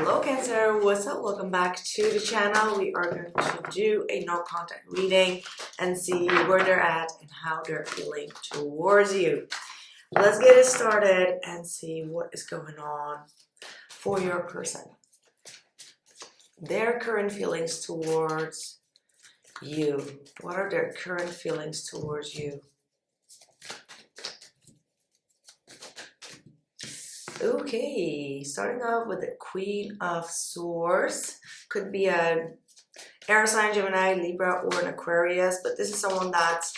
Hello Cancer, what's up? Welcome back to the channel. We are going to do a no contact reading and see where they're at and how they're feeling towards you. Let's get it started and see what is going on for your person. Their current feelings towards you. What are their current feelings towards you? Okay, starting off with the Queen of Swords. Could be an air sign, Gemini, Libra, or an Aquarius, but this is someone that's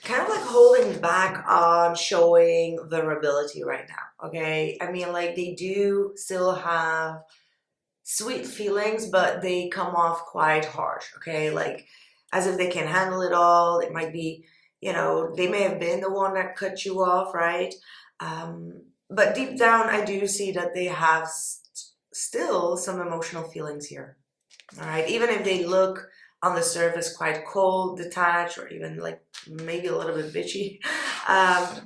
kind of like holding back on showing vulnerability right now, okay? I mean, like, they do still have sweet feelings, but they come off quite harsh, okay? Like, as if they can handle it all. It might be, you know, they may have been the one that cut you off, right? But deep down, I do see that they have still some emotional feelings here, all right? Even if they look on the surface quite cold, detached, or even like maybe a little bit bitchy, I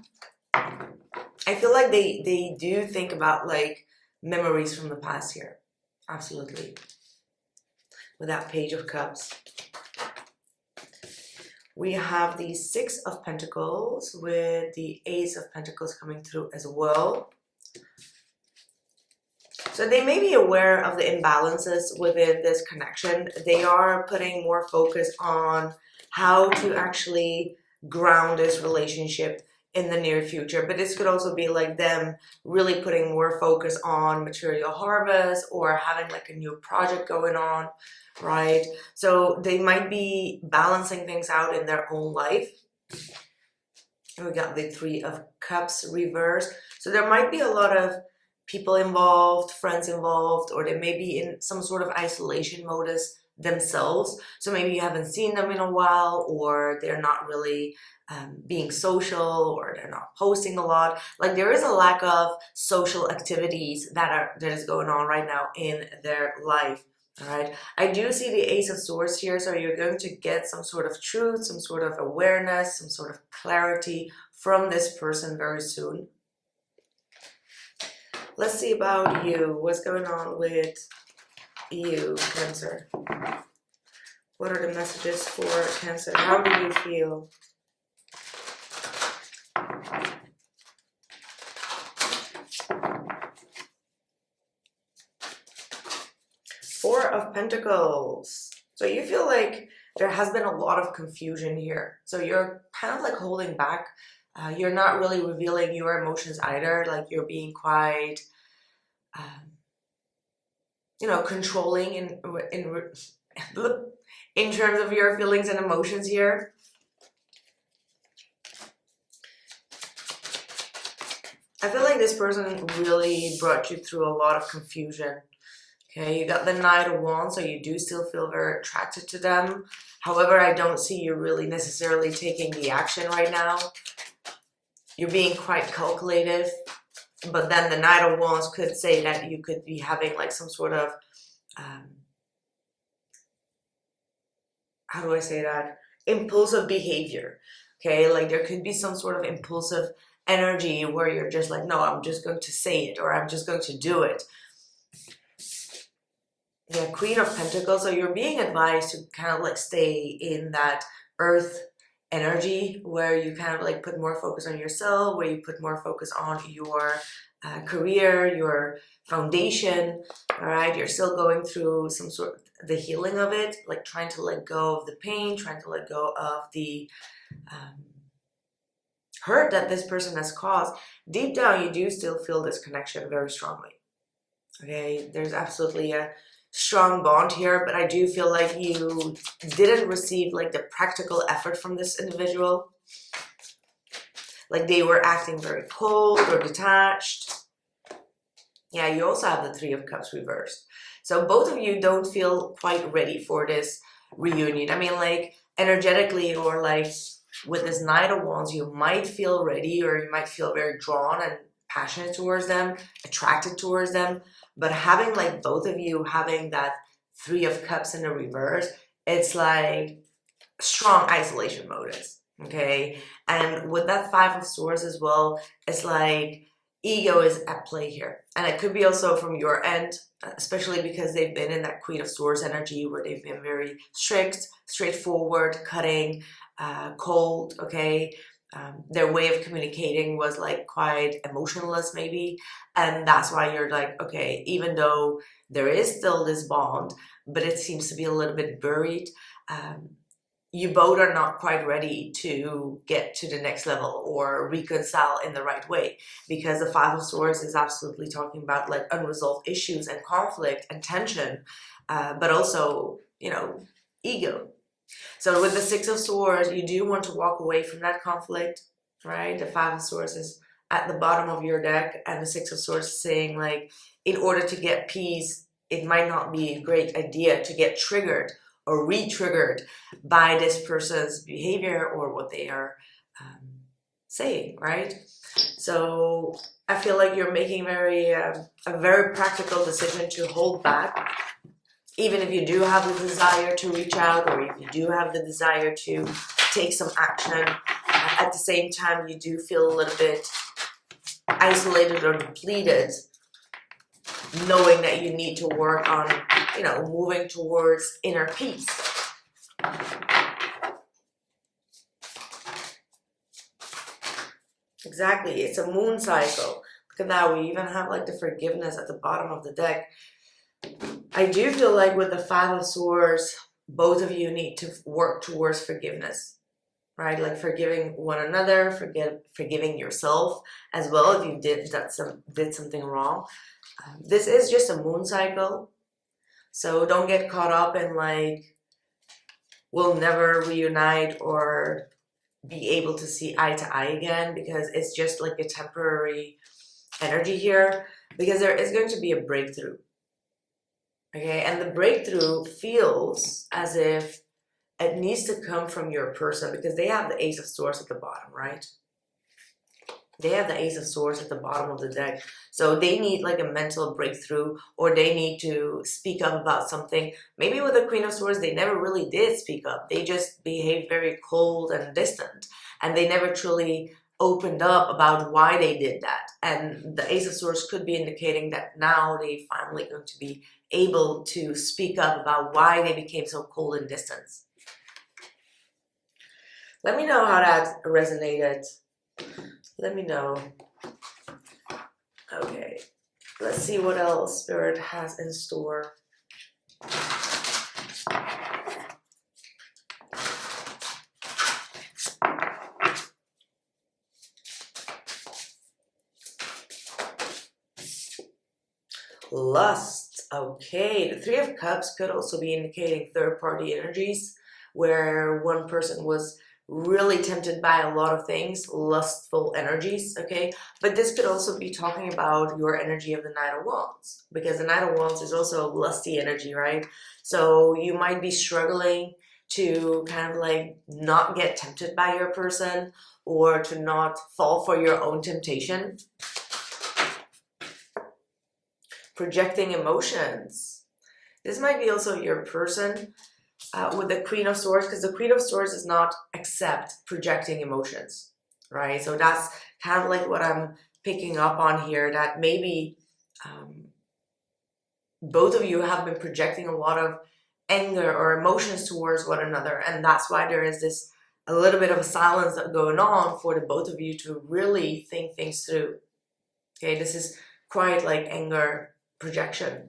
feel like they do think about like memories from the past here. Absolutely. With that Page of Cups. We have the Six of Pentacles with the Ace of Pentacles coming through as well. So they may be aware of the imbalances within this connection. They are putting more focus on how to actually ground this relationship in the near future. But this could also be like them really putting more focus on material harvest or having like a new project going on, right? So they might be balancing things out in their own life. And we got the Three of Cups reversed. So there might be a lot of people involved, friends involved, or they may be in some sort of isolation modus themselves. So maybe you haven't seen them in a while, or they're not really being social, or they're not posting a lot. Like, there is a lack of social activities that is going on right now in their life. All right, I do see the Ace of Swords here, so you're going to get some sort of truth, some sort of awareness, some sort of clarity from this person very soon. Let's see about you. What's going on with you, Cancer? What are the messages for Cancer? How do you feel? Four of Pentacles. So you feel like there has been a lot of confusion here. So you're kind of like holding back. You're not really revealing your emotions either. Like, you're being quite, you know, controlling in terms of your feelings and emotions here. I feel like this person really brought you through a lot of confusion. Okay, you got the Knight of Wands, so you do still feel very attracted to them. However, I don't see you really necessarily taking the action right now. You're being quite calculative, but then the Knight of Wands could say that you could be having like some sort of, how do I say that? Impulsive behavior, okay? Like, there could be some sort of impulsive energy where you're just like, no, I'm just going to say it, or I'm just going to do it. Yeah, Queen of Pentacles, so you're being advised to kind of like stay in that earth energy where you kind of like put more focus on yourself, where you put more focus on your career, your foundation, all right? You're still going through some sort of the healing of it, like trying to let go of the pain, trying to let go of the hurt that this person has caused. Deep down, you do still feel this connection very strongly, okay? There's absolutely a strong bond here, but I do feel like you didn't receive like the practical effort from this individual. Like, they were acting very cold or detached. Yeah, you also have the Three of Cups reversed. So both of you don't feel quite ready for this reunion. I mean, like, energetically, or like with this Knight of Wands, you might feel ready, or you might feel very drawn and passionate towards them, attracted towards them. But having like both of you having that Three of Cups in the reverse, it's like strong isolation modus, okay? And with that Five of Swords as well, it's like ego is at play here. And it could be also from your end, especially because they've been in that Queen of Swords energy where they've been very strict, straightforward, cutting, cold, okay? Their way of communicating was like quite emotionless maybe. And that's why you're like, okay, even though there is still this bond, but it seems to be a little bit buried, you both are not quite ready to get to the next level or reconcile in the right way, because the Five of Swords is absolutely talking about like unresolved issues and conflict and tension, but also, you know, ego. So with the Six of Swords, you do want to walk away from that conflict, right? The Five of Swords is at the bottom of your deck, and the Six of Swords is saying like, in order to get peace, it might not be a great idea to get triggered or re-triggered by this person's behavior or what they are saying, right? So I feel like you're making a very practical decision to hold back, even if you do have the desire to reach out, or if you do have the desire to take some action. At the same time, you do feel a little bit isolated or depleted, knowing that you need to work on, you know, moving towards inner peace. Exactly, it's a moon cycle. Look at that, we even have like the forgiveness at the bottom of the deck. I do feel like with the Five of Swords, both of you need to work towards forgiveness, right? Like forgiving one another, forgiving yourself as well if you did something wrong. This is just a moon cycle, so don't get caught up in like, we'll never reunite or be able to see eye to eye again, because it's just like a temporary energy here, because there is going to be a breakthrough. Okay, and the breakthrough feels as if it needs to come from your person, because they have the Ace of Swords at the bottom, right? They have the Ace of Swords at the bottom of the deck. So they need like a mental breakthrough, or they need to speak up about something. Maybe with the Queen of Swords, they never really did speak up. They just behaved very cold and distant, and they never truly opened up about why they did that. And the Ace of Swords could be indicating that now they finally going to be able to speak up about why they became so cold and distant. Let me know how that resonated. Let me know. Okay, let's see what else Spirit has in store. Lust. Okay, the Three of Cups could also be indicating third-party energies, where one person was really tempted by a lot of things, lustful energies, okay? But this could also be talking about your energy of the Knight of Wands, because the Knight of Wands is also lusty energy, right? So you might be struggling to kind of like not get tempted by your person, or to not fall for your own temptation. Projecting emotions. This might be also your person with the Queen of Swords, because the Queen of Swords does not accept projecting emotions, right? So that's kind of like what I'm picking up on here, that maybe both of you have been projecting a lot of anger or emotions towards one another, and that's why there is this a little bit of a silence going on for the both of you to really think things through. Okay, this is quite like anger projection.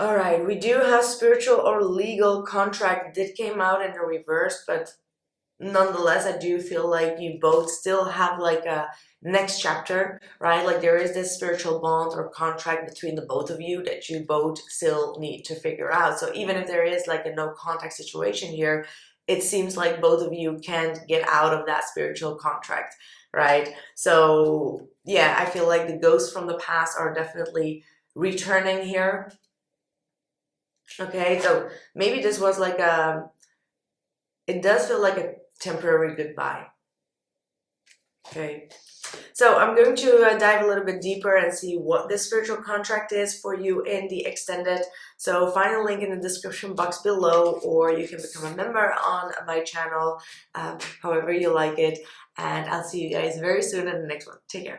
All right, we do have spiritual or legal contract. It did came out in the reverse, but nonetheless, I do feel like you both still have like a next chapter, right? Like there is this spiritual bond or contract between the both of you that you both still need to figure out. So even if there is like a no contact situation here, it seems like both of you can't get out of that spiritual contract, right? So yeah, I feel like the ghosts from the past are definitely returning here. Okay, so maybe this was like it does feel like a temporary goodbye. Okay. So I'm going to dive a little bit deeper and see what this spiritual contract is for you in the extended. So find a link in the description box below, or you can become a member on my channel, however you like it. And I'll see you guys very soon in the next one. Take care.